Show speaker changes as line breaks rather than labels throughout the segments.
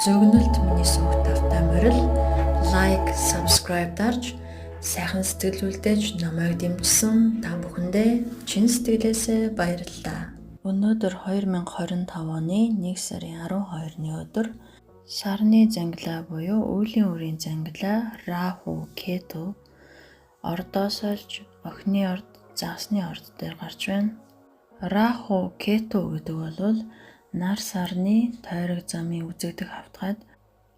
Зөгнөлт миний сүнх тавтай морил лайк, subscribe дарж сайхан сэтгэл үлдээж намайг дэмжсэн та бүхэндээ чин сэтгэлээсээ баярлалаа. Өнөөдөр 2025 оны 1 сарын 12-ны өдөр сарны зангилаа буюу үүлийн үрийн зангилаа Раху Кету ордоос олж охины орд, загсны орд дээр гарч байна. Раху Кету гэдэг бол нар сарны тойрог замын үзэгдэх хавтгад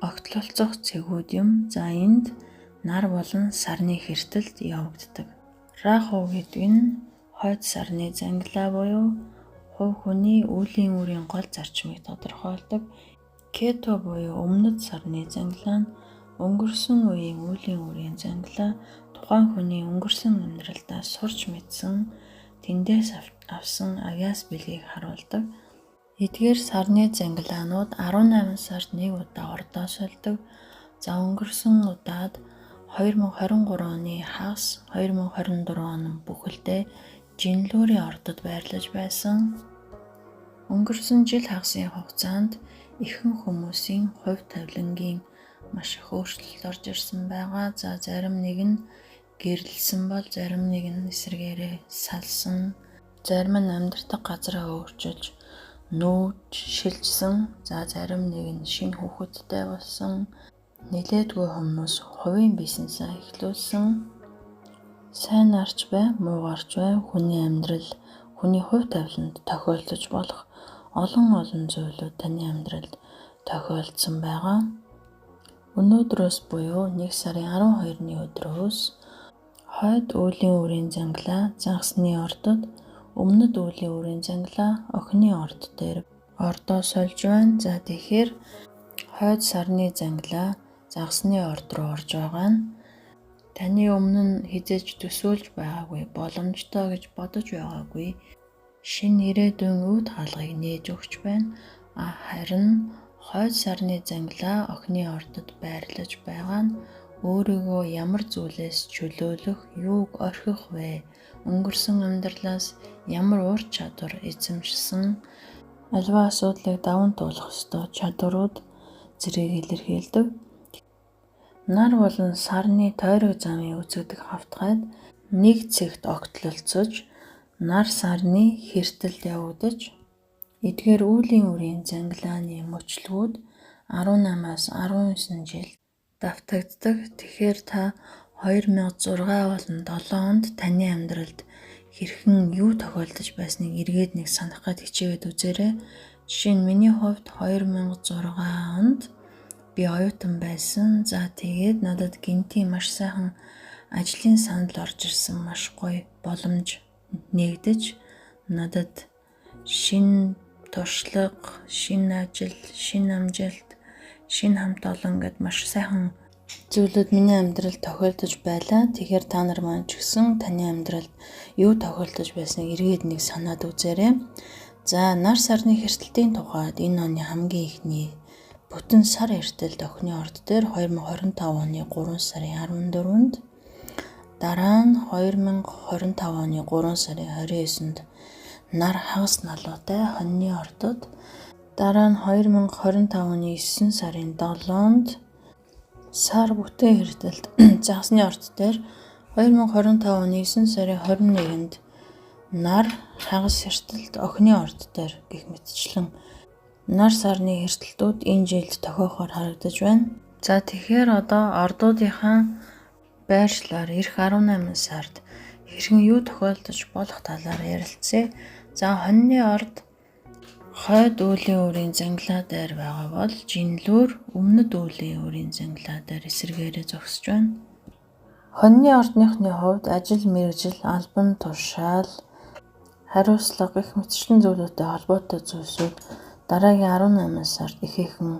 огтлолцох цэгүүд юм. За энд нар болон сарны хэртэлд явагддаг. Раху гэдэг нь хойд сарны зангилаа буюу хувь хүний үүлийн үрийн гол зарчмыг тодорхойлдог. Кету буюу өмнөд сарны зангилаа нь өнгөрсөн үеийн үүлийн үрийн зангилаа тухайн хүний өнгөрсөн амьдралдаа сурч мэдсэн тэндээс авсан авяас билгийг харуулдаг. Эдгээр сарны зангилаанууд 18 сард нэг удаа ордоос олдог. За өнгөрсөн удаад 2023 оны хагас 2024 он бүхэлдээ Жинлүүрийн ордод байрлаж байсан. Өнгөрсөн жил хагасын хугацаанд ихэнх хүмүүсийн хувь тавилангийн маш их өөрчлөлт орж ирсэн байгаа. За зарим нэг нь гэрэлсэн бол зарим нэг нь эсрэгээрээ салсан. Зарим нь амьдардаг газраа өөрчилж нүүж шилжсэн. За зарим нэг нь шинэ хүүхэдтэй болсон. Нэлээдгүй хүмүүс хувийн бизнесаа эхлүүлсэн. Сайн нарч бай, муу гарч бай, хүний амьдрал, хүний хувь тавиланд тохиолдож болох олон зүйлүүд таны амьдралд тохиолдсон байгаа. Өнөөдрөөс буюу 1 сарын 12-ны өдрөөс хойд үүлийн үрийн зангилаа загсны ордод, өмнөд үүлийн үрийн зангилаа охины орд дээр ордоос олж байна. За тэгэхээр хойд сарны зангилаа загсны орд руу орж байгаа нь таны өмнө нь хизээж төсөөлж байгаагүй, боломжтой гэж бодож байгаагүй шинэ ирээдүйн үүд хаалгыг нээж өгч байна. Харин хойд сарны зангилаа охины ордод байрлаж байгаа нь өөрийгөө ямар зүйлээс чөлөөлөх, юуг орхих вэ? Өнгөрсөн амьдралаас ямар ур чадвар эзэмшсэн, альва асуудлыг даван туулах ёстой чадварууд зэрэг илэрхийлдэг. Нар болон сарны тойрог замын үзэгдэх хавтгад нэг цэгт огтлолцож, нар сарны хэртэлд явагдаж, эдгээр үүлийн үрийн зангилааны мөчлгүүд 18-аас 19 жил давтагддаг. Тэгэхээр та 2006 болон 7 онд таны амьдралд хэрхэн юу тохиолдож байсныг эргээд нэг санах гээд хичээгээд үзээрэй. Жишээ нь миний хувьд 2006 онд би оюутан байсан. За тэгээд надад гинтийн маш сайхан ажлын санал орж ирсэн, маш гоё боломж нэгдэж надад шинэ туршлага, шинэ ажил, шинэ амжилт, шинэ хамт олон гэд маш сайхан зүйлүүд миний амьдралд тохиолдож байлаа. Тэгэхээр та нар маань ч гэсэн таны амьдралд юу тохиолдож байсныг эргээд нэг санаад үзээрэй. За нар сарны хэртэлтийн тухайд энэ оны хамгийн ихний бүтэн сар эртэлд охины орд дээр 2025 оны 3 сарын 14-нд, дараа нь 2025 оны 3 сарын 29-нд нар хагас налуутай хоньны ордод, дараа нь 2025 оны 9 сарын 7-нд сар бүтэн эртэлд загсны орд дээр, 2025 оны 9 сарын 21-нд нар хагас эртэлд охины орд дээр гэх мэтчлэн нар сарны эртэлтүүд энэ жилд тохиохоор харагдаж байна. За тэгэхээр одоо ордуудынхаа байршлаар эх 18 сард хэрхэн юу тохиолдож болох талаар ярилцъя. За хоньны орд хойд үүлийн үрийн зангилаа дээр байгаа бол Жинлүүр өмнөд үүлийн үрийн зангилаа дээр эсрэгээрээ зогсож байна. Хоньны ордныхны хувьд ажил, мэргэжил, албан тушаал, хариуцлага гэх мэтчлэн зүйлүүдтэй холбоотой зүйлсүүд дараагийн 18 сард ихээхэн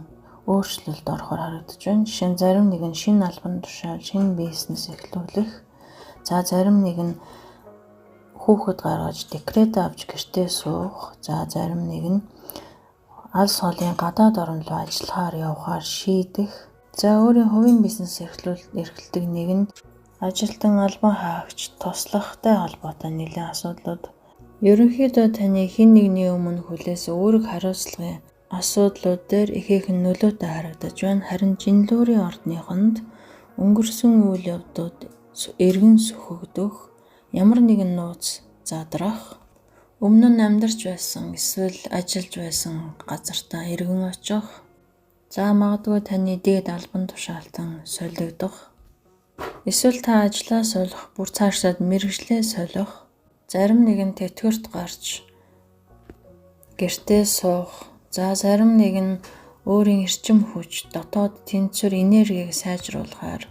өөрчлөлт орохоор харагдаж байна. Жишээ нь зарим нэг нь шинэ албан тушаал, шинэ бизнес эхлүүлэх, за зарим нэг нь хүүхэд гаргаж декрет авч гэртээ суух, за зарим нэг нь алс холын гадаад орн руу ажиллахаар явахаар шийдэх, за өөрийн хувийн бизнес эрхэлдэг нэг нь ажилтан албан хаагч туслахтай холбоотой нэлээд асуудлууд. Ерөнхийдөө таны хэн нэгний өмнө хүлээс өөрийг хариуцлагын асуудлууд дээр ихээхэн нөлөөтэй харагдаж байна. Харин жинлүүрийн ордныхонд өнгөрсөн үйл явдууд эргэн сөхөгдөх, ямар нэгэн нууц задрах, өмнө нь амьдарч байсан эсвэл ажиллаж байсан газартаа эргэн очих, магадгүй таны дээд албан тушаалтан солигдох, эсвэл та ажлаа солих, бүр цаашдаа мэргэжлээ солих, зарим нэгэн тэтгэврт гарч гэртээ суух, зарим нэг нь өөрийн эрчим хүч, дотоод тэнцвэр, энергийг сайжруулахаар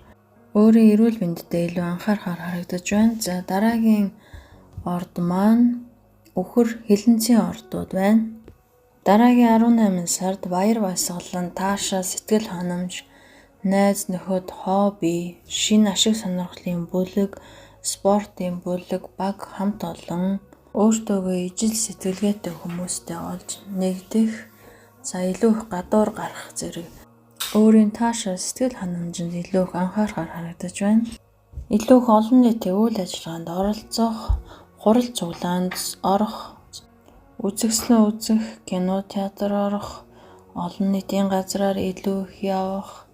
өөрийн эрүүл мэндэд илүү анхаарахаар харагдаж байна. Дараагийн орд маань үхэр хилэнцгийн ордууд байна. Дараагийн 18 сард баяр баясгалан, таашаа, сэтгэл ханамж, найз нөхөд, хобби, шинэ ашиг сонирхлын бүлэг, спортын бүлэг, баг хамт олон өөртөөгөө ижил сэтгэлгээтэй хүмүүстэй олж нэгдэх, илүү их гадуур гарах зэрэг өөрийн таашаа, сэтгэл ханамжинд илүү их анхаарахаар харагдаж байна. Илүү их олон нийтийн үйл ажиллагаанд оролцох, хурал цуглаанд орох, үзэсгэлэн үзэх, кино, театр орох, олон нийтийн газраар илүү их явах,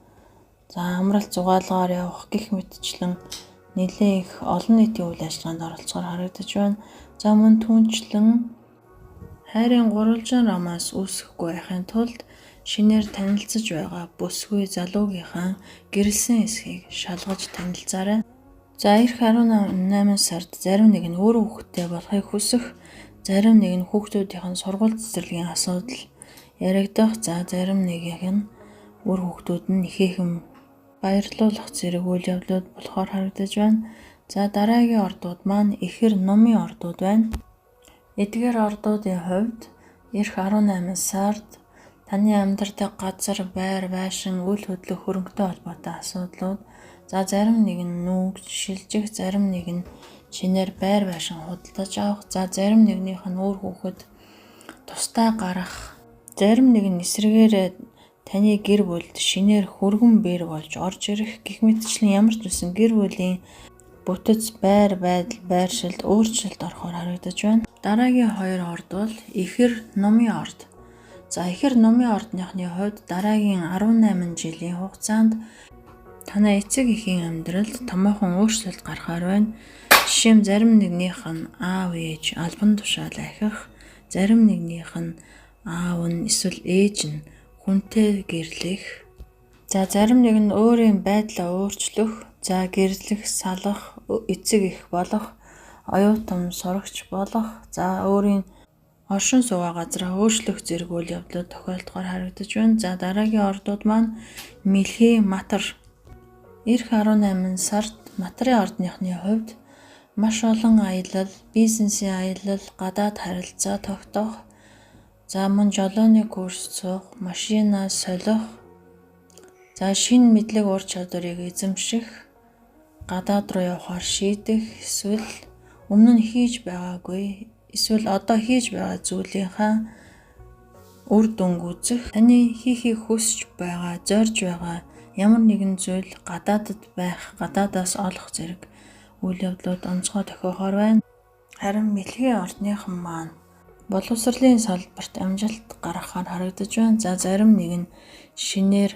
амралт зугаалгаар явах гэх мэтчлэн нэлээд их олон нийтийн үйл ажиллагаанд оролцохоор харагдаж байна. Мөн түүнчлэн хайрын гурвалжин ромаас үүсэхгүй байхын тулд шинээр танилцж байгаа бүсгүй залуугийнхаа гэрэлсэн эсхийг шалгаж танилцаарай. Ирэх 18 сард зарим нэг нь өөр хүүхэдтэй болохыг хүсэх, зарим нэг нь хүүхдүүдийнх нь сургууль цэцэрлэгийн асуудал яригдах, зарим нэгийнх нь өөр хүүхдүүд нь ихээхэн баярлуулах зэрэг үйл явдлууд болохоор харагдаж байна. Дараагийн ордууд маань ихэр номын ордууд байна. Эдгээр ордуудын хувьд ирэх 18 сард таны амьдардаг газар, байр, байшин, үйл хөдлөх хөрөнгөтэй холбоотой асуудлууд, зарим нэг нь нүгж, шилжих, зарим нэг нь шинээр байр байшин худалдаж авах, зарим нэгнийх нь өөр хүүхэд тусдаа гарах, зарим нэг нь эсрэгээрээ таны гэр бүлд шинээр хөргөн бэр болж орж ирэх гэх мэтчлэн ямар ч үсэн гэр бүлийн бүтэц, байр байдал, байршилд өөрчлөлт орохоор харагдаж байна. Дараагийн 2 орд бол ихэр номын орд. Ихэр номын ордныхны хувьд дараагийн 18 жилийн хугацаанд танай эцэг эхийн амьдралд томоохон өөрчлөлт гарахаар байна. Жишээ нь зарим нэгнийх нь аав ээж албан тушаал ахих, зарим нэгнийх нь аав нь эсвэл ээж нь хүнтэй гэрлэх, зарим нэг нь өөрийн байдлаа өөрчлөх, гэрлэх, салах, эцэг эх болох, оюутан сурагч болох, өөрийн оршин суугаа газраа өөрчлөх зэрэг үйл явдлууд тохиолдохоор харагдаж байна. Дараагийн ордууд маань мэлхий, матар. Ирэх 18 сард матрын ордныхны хувьд маш олон аялал, бизнесийн аялал, гадаад харилцаа тогтоох, мөн жолооны курс суух, машинаа солих, шинэ мэдлэг ур чадварыг эзэмших, гадаад руу явахаар шийдэх, эсвэл өмнө нь хийж байгаагүй, эсвэл одоо хийж байгаа зүйлийнхаа үр дүнг үзэх, таны хийхийг хүсэж байгаа, зорж байгаа ямар нэгэн зүйл гадаадд байх, гадаадаас олох зэрэг үйл явдлууд онцгой тохиохоор байна. Харин мэлхий ордныхан маань боловсролын салбарт амжилт гаргахаар харагдаж байна. Зарим нэг нь шинээр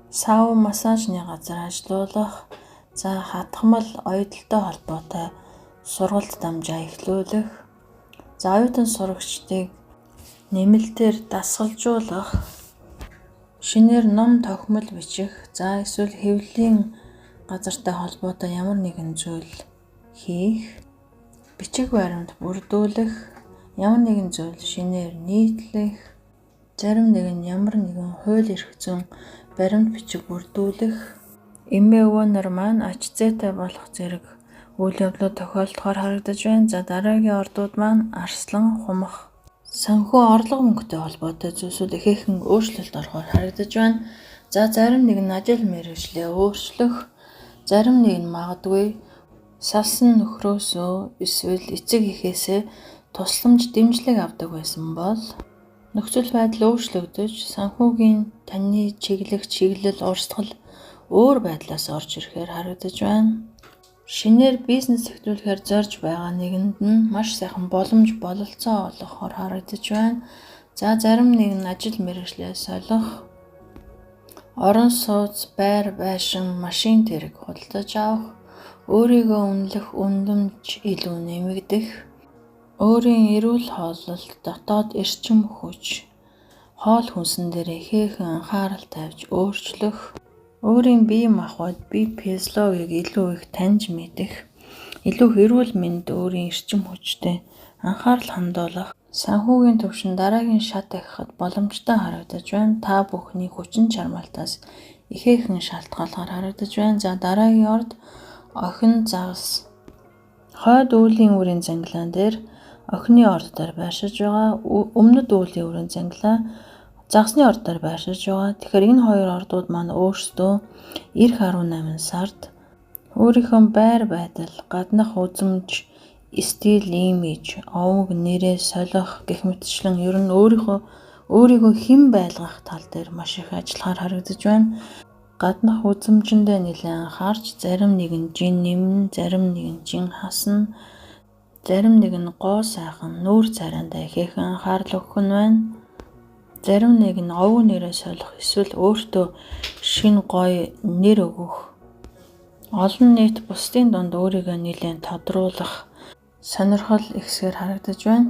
сау массажны газар ажилуулах, хатгамал, оюуталтай холбоотой сургалт дамжаа эхлүүлэх, оюутан сурагчдыг нэмэлтээр дасгалжуулах, шинээр ном тохимол бичих, эсвэл хэвлэлийн газартай холбоотой ямар нэгэн зүйл хийх, бичиг баримт бүрдүүлэх, ямар нэгэн зүйл шинээр нийтлэх, зарим нэг нь ямар нэгэн хууль эрх зүйн баримт бичиг бүрдүүлэх, эмээ өвөөнөр маань ач зээтэй болох зэрэг үйл явдлууд тохиолдохоор харагдаж байна. Дараагийн ордууд маань арслан, хумах, санхүү орлого мөнгөтэй холбоотой зүйлсүүд ихээхэн өөрчлөлт орохоор харагдаж байна. Зарим нэг нь ажил мэргэжлээ өөрчлөх, зарим нэг нь магадгүй салсан нөхрөөсөө эсвэл эцэг эхээсээ тусламж, дэмжлэг авдаг байсан бол нөхцөл байдал өөрчлөгдөж, санхүүгийн таны чиглэл, урсгал өөр байдлаас орж ирэхээр харагдаж байна. Шинээр бизнес эхлүүлэхээр зорж байгаа нэгэнд нь маш сайхан боломж, бололцоо олгохоор харагдаж байна. За зарим нэг нь ажил мэргэжлээ солих, орон сууц, байр байшин, машин тэрэг худалдаж авах, өөрийгөө үнэлэх үндэмж илүү нэмэгдэх, өөрийн эрүүл хооллолд дотоод эрчим хүч, хоол хүнсэн дээр ихээхэн анхаарал тавьж өөрчлөх, өөрийн бие махбод бие физиологийг илүү их таньж мэдэх, илүү эрүүл мэнд өөрийн эрчим хүчтэй анхаарал хандуулах, санхүүгийн түвшин дараагийн шат ахихад боломжтой харагдаж байна. Та бүхний хүчин чармайлтаас ихээхэн шалтгаалгаар харагдаж байна. За дараагийн орд охин загас. Хойд үүлийн үрийн зангилаан дээр охины орд дээр байршиж байгаа. Өмнөд үүлийн үрийн зангилаа загасны орд дээр байршиж байгаа. Тэгэхээр энэ хоёр ордууд маань өөрсдөө эх 18 сард өөрийнхөө байр байдал, гаднах үзмж, стил, имиж, овог нэрээ солих гэх мэтчлэн ер нь өөрийгөө хэн байлгах тал дээр маш их ажиллахаар харагдаж байна. Гаднах үзмжиндээ нэлээд анхаарч зарим нэг нь жин нэмнэ, зарим нэг нь жин хасна, зарим нэг нь гоо сайхан нүүр царайндаа ихээхэн анхаарал өгөх нь байна. Зарим нэг нь овог нэрээ солих эсвэл өөртөө шин гоё нэр өгөх, олон нийт бусдын дунд өөрийгөө нэлээд тодруулах сонирхол ихсгээр харагдаж байна.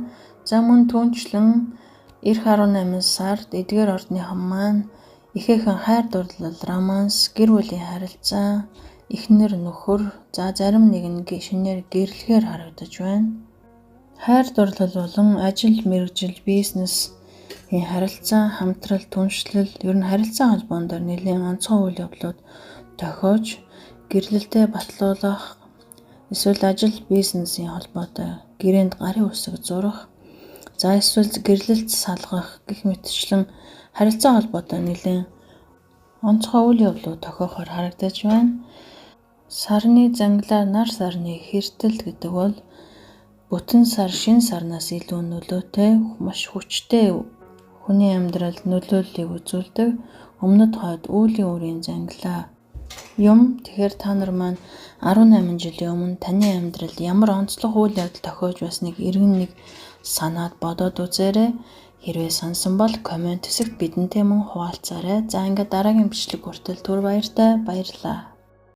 За мөн түүнчлэн эх 18 сард эдгээр ордныхан маань ихээхэн хайр дурлал, романс, гэр бүлийн харилцаа, эхнэр нөхөр, за зарим нэг нь шинээр гэрлэхээр харагдаж байна. Хайр дурлал болон ажил, мэргэжил, бизнесийн харилцаа, хамтрал, түншлэл, ер нь харилцаа холбоон дээр нэлийн онцгой үйл явдлууд тохиож гэрлэлтэд батлуулах, эсвэл ажил, бизнесийн холбоотой гэрээнд гарын үсэг зурах, за эсвэл гэрлэлт салгах гэх мэтчлэн харилцаа холбоотой нэлийн онцгой үйл явдлууд тохиохоор харагдаж байна. Сарны зангилаар нар сарны хэртэл гэдэг бол бүтэн сар шинэ сарнаас илүү нөлөөтэй, маш хүчтэй хүний амьдралд нөлөөллийг үзүүлдэг. Өмнөд хойд үүлийн үрийн зангилаа юм. Тэгэхээр та нар маань 18 жилийн өмнө таны амьдралд ямар онцлог үйл явдал тохиож байсныг эргэн нэг санаад бодоод үзээрэй. Хэрвээ сонсон бол комент хэсэгт бидэнтэй мөн хуваалцаарай. За ингээд дараагийн бичлэг хүртэл түр баяртай баярлалаа.